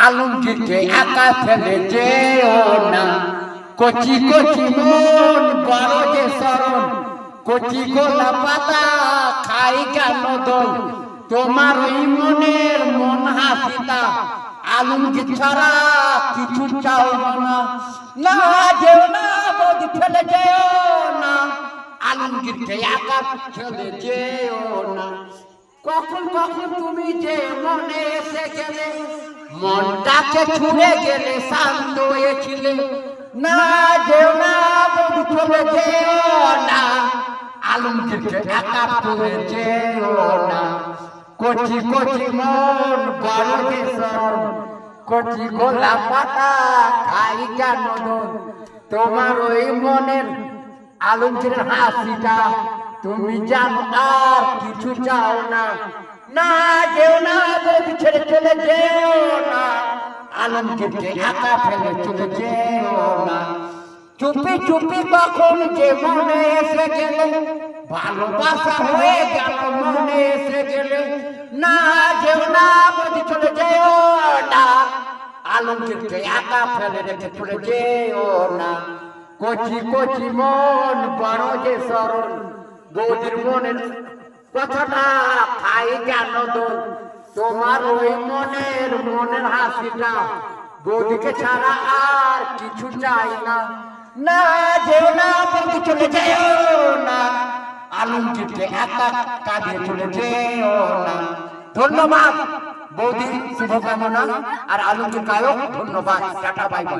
আলমগীরকে একা ফেলে যেও না, কচি কচি মন বড় যে শরণ, কচি গোলা পাতা খাই কেন দোল, তোমার ওই মনের মন হাসিটা আলমগীর ছাড়া কিছু চাও না। না যেও না বৌদি ফেলে যেও না, আলমগীরকে একা ফেলে যেও না। কখন কখন তুমি যে মনে এসে গেলে, মনটাকে ছুঁড়ে গেলে শান্ত হয়েছিলে। না যেও না বৌদি ফেলে যেও না, আলমগীরকে একা ফেলে যেও না। কচি কচি মন বড় যে শরণ, কচি গোলা পাতা খাই কেন দোল, তোমার ওই মনের আলমগীরের হাসিটা তুমি জানো আর কিছু চাও না। না যেও না বৌদি ছেড়ে চলে যেও না, আলমগীরকে একা ফেলে চলে যেও না। চুপি চুপি কখন যে মনে এসে গেলে, ভালোবাসা হয়ে গেল মনে এসে গেলে। না যেও না বৌদি চলে যেও না, আলমগীরকে একা ফেলে রেখে চলে যেও না। কচি কচি মন বড় যে শরণ, বৌদির মনের কথাটা খাই কেন দোল, তোমার ওই মনের হাসিটা বৌদিকে ছাড়া আর কিছু চাই না। না যেও না বৌদি চলে যেও না, আলমগীরকে একা কাঁদিয়ে চলে যেও না। ধন্যবাদ বৌদি, শুভকামনা। আর আলমগীর গায়ক ধন্যবাদ, টাটা বাই বাই।